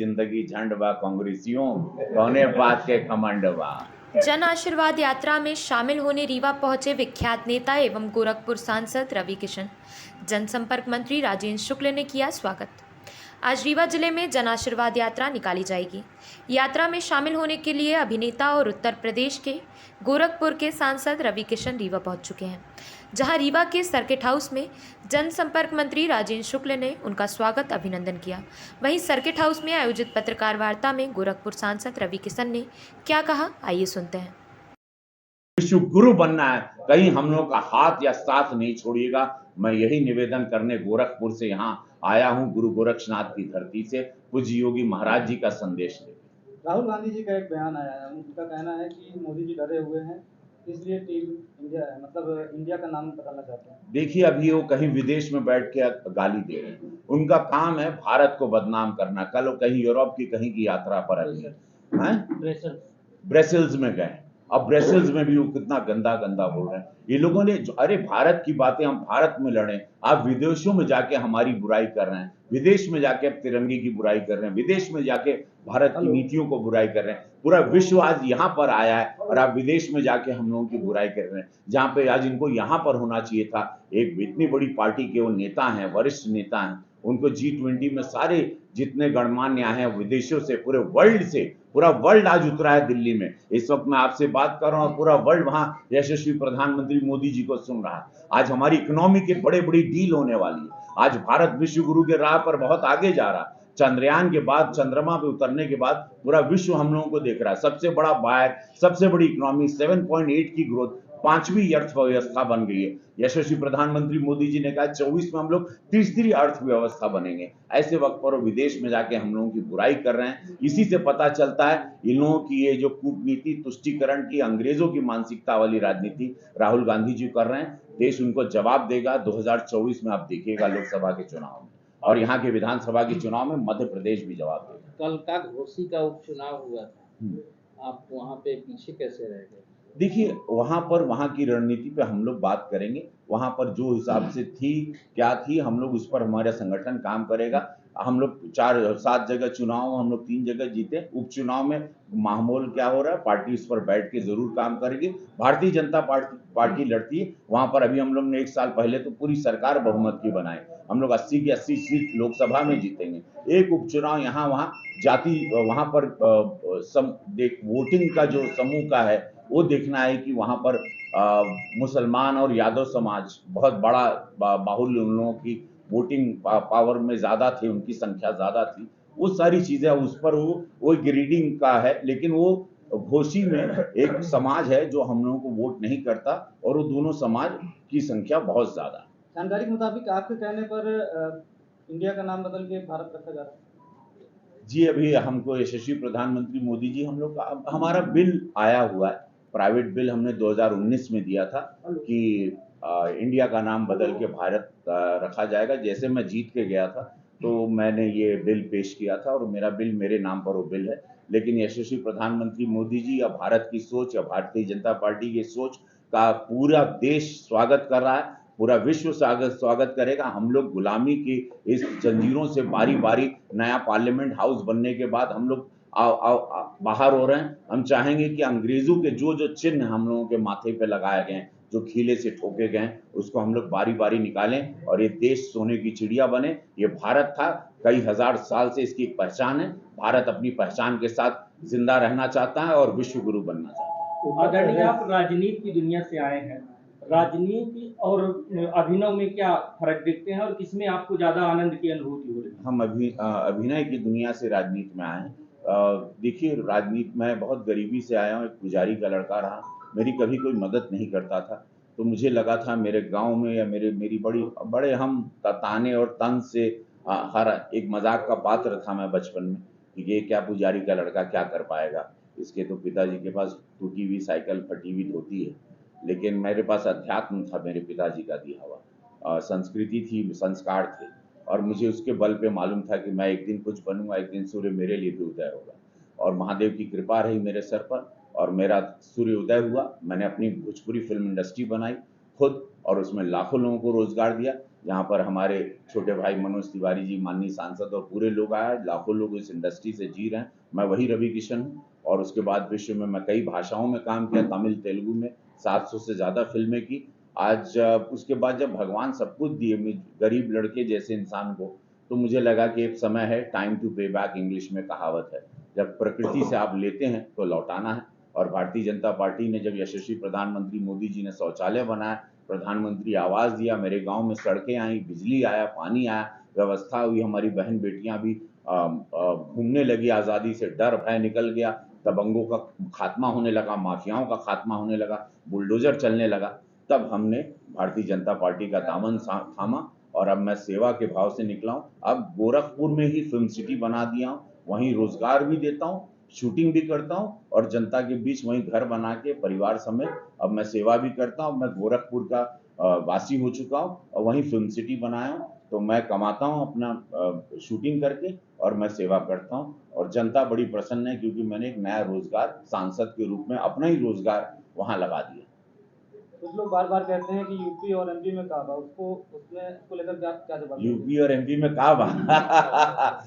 जिंदगी झंड बा कांग्रेसियों कौने बात के कमांड बा। जन आशीर्वाद यात्रा में शामिल होने रीवा पहुंचे विख्यात नेता एवं गोरखपुर सांसद रवि किशन। जनसंपर्क मंत्री राजेंद्र शुक्ल ने किया स्वागत। आज रीवा जिले में जन आशीर्वाद यात्रा निकाली जाएगी। यात्रा में शामिल होने के लिए अभिनेता और उत्तर प्रदेश के गोरखपुर के सांसद रवि किशन रीवा पहुंच चुके हैं, जहां रीवा के सर्किट हाउस में जनसंपर्क मंत्री राजेंद्र शुक्ल ने उनका स्वागत अभिनंदन किया। वहीं सर्किट हाउस में आयोजित पत्रकार वार्ता में गोरखपुर सांसद रवि किशन ने क्या कहा, आइए सुनते हैं। विश्व गुरु बनना है, कहीं हम लोग का हाथ या साथ नहीं छोड़िएगा। मैं यही निवेदन करने गोरखपुर से यहाँ आया हूँ, गुरु गोरक्षनाथ की धरती से पूज्य योगी महाराज जी का संदेश लेकर। राहुल गांधी जी का एक बयान आया है, उनका कहना है कि मोदी जी डरे हुए हैं, इसलिए टीम इंडिया मतलब इंडिया का नाम बताना चाहते हैं। देखिए, अभी वो कहीं विदेश में बैठ के गाली दे रहे हैं। उनका काम है भारत को बदनाम करना। कल वो कहीं यूरोप की कहीं की यात्रा पर है, ब्रसेल्स में गए। अब ब्रसेल्स में भी वो कितना गंदा गंदा बोल रहे हैं। ये लोगों ने अरे भारत की बातें हम भारत में लड़ें, आप विदेशों में जाके हमारी बुराई कर रहे हैं, विदेश में जाके अब तिरंगे की बुराई कर रहे हैं, विदेश में जाके भारत की नीतियों को बुराई कर रहे हैं। पूरा विश्व आज यहाँ पर आया है और आप विदेश में जाके हम लोगों की बुराई कर रहे हैं, जहाँ पे आज इनको यहाँ पर होना चाहिए था। एक इतनी बड़ी पार्टी के वो नेता हैं, वरिष्ठ नेता हैं, उनको G20 में सारे जितने गणमान्य हैं विदेशों से, पूरे वर्ल्ड से, पूरा वर्ल्ड आज उतरा है दिल्ली में। इस वक्त मैं आपसे बात कर रहा हूँ, पूरा वर्ल्ड वहां यशस्वी प्रधानमंत्री मोदी जी को सुन रहा है। आज हमारी इकोनॉमी के बड़े बड़ी डील होने वाली है। आज भारत विश्व गुरु के राह पर बहुत आगे जा रहा है। चंद्रयान के बाद, चंद्रमा पे उतरने के बाद पूरा विश्व हम लोगों को देख रहा है। सबसे बड़ा बायर, सबसे बड़ी इकोनॉमी, 7.8 की ग्रोथ, 5वीं अर्थव्यवस्था बन गई है। यशस्वी प्रधानमंत्री मोदी जी ने कहा 24 में हम लोग तीसरी अर्थव्यवस्था बनेंगे। ऐसे वक्त पर वो विदेश में जाके हम लोगों की बुराई कर रहे हैं। इसी से पता चलता है इन लोगों की ये जो कूटनीति, तुष्टीकरण की, अंग्रेजों की मानसिकता वाली राजनीति राहुल गांधी जी कर रहे हैं। देश उनको जवाब देगा 2024 में। आप देखिएगा लोकसभा के चुनाव में और यहाँ के विधानसभा के चुनाव में मध्य प्रदेश भी जवाब देगा। कल का घोसी का उपचुनाव हुआ था, आप वहाँ पे पीछे कैसे रह गए? देखिए, वहां पर वहां की रणनीति पे हम लोग बात करेंगे। वहां पर जो हिसाब से थी, क्या थी, हम लोग उस पर हमारा संगठन काम करेगा। हम लोग 4-7 जगह चुनाव, हम लोग 3 जगह जीते। उपचुनाव में माहौल क्या हो रहा है, पार्टी उस पर बैठ के जरूर काम करेगी। भारतीय जनता पार्टी लड़ती है वहां पर। अभी हम लोग ने 1 साल पहले तो पूरी सरकार बहुमत की बनाई। हम लोग 80 की 80 सीट लोकसभा में जीतेंगे। एक उपचुनाव यहाँ वहाँ जाति, वहां पर वोटिंग का जो समूह का है वो देखना है कि वहां पर मुसलमान और यादव समाज बहुत बड़ा बाहुल्य, उन लोगों की वोटिंग पावर में ज्यादा थी, उनकी संख्या ज्यादा थी। वो सारी चीजें उस पर वो ग्रीडिंग का है। लेकिन वो घोसी में एक समाज है जो हम लोगों को वोट नहीं करता और वो दोनों समाज की संख्या बहुत ज्यादा है। जानकारी के मुताबिक आपके कहने पर इंडिया का नाम बदल के भारत रखा जा रहा है। जी, अभी हमको यशस्वी प्रधानमंत्री मोदी जी, हम लोग का हमारा बिल आया हुआ है, प्राइवेट बिल हमने 2019 में दिया था कि इंडिया का नाम बदल के भारत रखा जाएगा। जैसे मैं जीत के गया था तो मैंने ये बिल पेश किया था और मेरा बिल, मेरे नाम पर वो बिल है। लेकिन यशस्वी प्रधानमंत्री मोदी जी या भारत की सोच या भारतीय जनता पार्टी की सोच का पूरा देश स्वागत कर रहा है, पूरा विश्व स्वागत करेगा। हम लोग गुलामी की इस जंजीरों से बारी बारी, नया पार्लियामेंट हाउस बनने के बाद हम लोग बाहर हो रहे हैं। हम चाहेंगे कि अंग्रेजों के जो जो चिन्ह हम लोगों के माथे पे लगाए गए, जो खीले से ठोके गए, उसको हम लोग बारी बारी निकालें और ये देश सोने की चिड़िया बने। ये भारत था, कई हजार साल से इसकी एक पहचान है। भारत अपनी पहचान के साथ जिंदा रहना चाहता है और विश्व गुरु बनना चाहता है। आदरणीय, आप राजनीति की दुनिया से आए हैं, राजनीति और अभिनव में क्या फर्क देखते हैं और किसमें आपको ज्यादा आनंद की अनुभूति हो रही है? हम अभिनय की दुनिया से राजनीति में आए हैं। देखिए, राजनीति में बहुत गरीबी से आया हूँ, एक पुजारी का लड़का रहा, मेरी कभी कोई मदद नहीं करता था। तो मुझे लगा था मेरे गांव में या मेरी बड़े हम ताने और तंज से हर एक मजाक का पात्र था मैं बचपन में कि ये क्या पुजारी का लड़का क्या कर पाएगा, इसके तो पिताजी के पास टूटी हुई साइकिल, फटी हुई धोती है। लेकिन मेरे पास अध्यात्म था, मेरे पिताजी का दिया हुआ, संस्कृति थी, संस्कार थे और मुझे उसके बल पे मालूम था कि मैं एक दिन कुछ बनूंगा, एक दिन सूर्य मेरे लिए भी उदय होगा। और महादेव की कृपा रही मेरे सर पर और मेरा सूर्य उदय हुआ। मैंने अपनी भोजपुरी फिल्म इंडस्ट्री बनाई खुद और उसमें लाखों लोगों को रोजगार दिया। जहाँ पर हमारे छोटे भाई मनोज तिवारी जी, माननीय सांसद और पूरे लोग आए, लाखों लोग इस इंडस्ट्री से जी रहे हैं। मैं वही रवि किशन हूँ। और उसके बाद विश्व में मैं कई भाषाओं में काम किया, तमिल तेलुगु में 700 से ज़्यादा फिल्में की। आज उसके बाद जब भगवान सब कुछ दिए गरीब लड़के जैसे इंसान को, तो मुझे लगा कि एक समय है, टाइम टू पे बैक, इंग्लिश में कहावत है, जब प्रकृति से आप लेते हैं तो लौटाना है। और भारतीय जनता पार्टी ने जब यशस्वी प्रधानमंत्री मोदी जी ने शौचालय बनाया, प्रधानमंत्री आवास दिया, मेरे गांव में सड़कें आई, बिजली आया, पानी आया, व्यवस्था हुई, हमारी बहन बेटियां भी घूमने लगी आज़ादी से, डर भय निकल गया, दबंगों का खात्मा होने लगा, माफियाओं का खात्मा होने लगा, बुलडोजर चलने लगा। तब हमने भारतीय जनता पार्टी का दामन थामा और अब मैं सेवा के भाव से निकला हूँ। अब गोरखपुर में ही फिल्म सिटी बना दिया हूँ, वहीं रोजगार भी देता हूँ, शूटिंग भी करता हूँ और जनता के बीच वहीं घर बना के परिवार समेत अब मैं सेवा भी करता हूँ। मैं गोरखपुर का वासी हो चुका हूँ और वहीं फिल्म सिटी बनाया हूँ। तो मैं कमाता हूँ अपना शूटिंग करके और मैं सेवा करता हूँ और जनता बड़ी प्रसन्न है, क्योंकि मैंने एक नया रोजगार सांसद के रूप में अपना ही रोजगार वहां लगा दिया। कुछ लोग बार बार कहते हैं कि यूपी और एमपी में कहा उसको लेकर क्या जवाब देंगे? यूपी और एमपी में का बा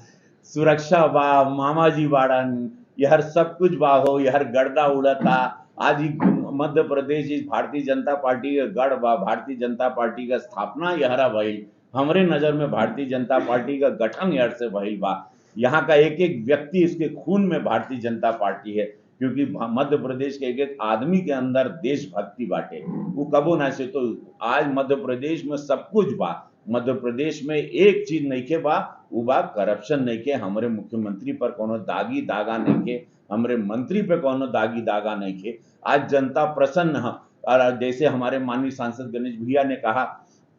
सुरक्षा बा, मामा जी बाड़न, यहर सब कुछ बा हो, यहर गर्दा उड़ता। आज ही मध्य प्रदेश इस भारतीय जनता पार्टी का गढ़ बा, भारतीय जनता पार्टी का स्थापना यहरा भइल। हमरे नजर में भारतीय जनता पार्टी का गठन यहर से भइल बा। यहाँ का एक एक व्यक्ति, इसके खून में भारतीय जनता पार्टी है, क्योंकि मध्य प्रदेश के एक एक आदमी के अंदर देशभक्ति बाटे, वो कबो ना से। तो आज मध्य प्रदेश में सब कुछ बा। मध्य प्रदेश में एक चीज नहीं के बा, वो बा करप्शन नहीं के। हमारे मुख्यमंत्री पर कोनो दागी दागा नहीं के, हमारे मंत्री पे कोनो दागी दागा नहीं के। आज जनता प्रसन्न है। और जैसे हमारे माननीय सांसद गणेश भैया ने कहा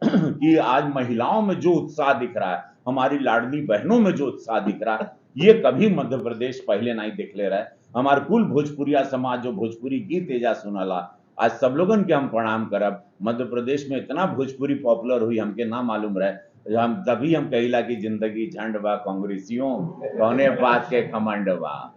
कि आज महिलाओं में जो उत्साह दिख रहा है, हमारी लाडली बहनों में जो उत्साह दिख रहा है, ये कभी मध्य प्रदेश पहले नहीं दिख ले रहा है। हमारे कुल भोजपुरिया समाज जो भोजपुरी गीत एजा सुनाला, आज सब लोगन के हम प्रणाम करब। मध्य प्रदेश में इतना भोजपुरी पॉपुलर हुई, हमके ना मालूम रहे। हम तभी हम कहिला कि जिंदगी झंड बा, कांग्रेसियों कौने बात के खमंड बा।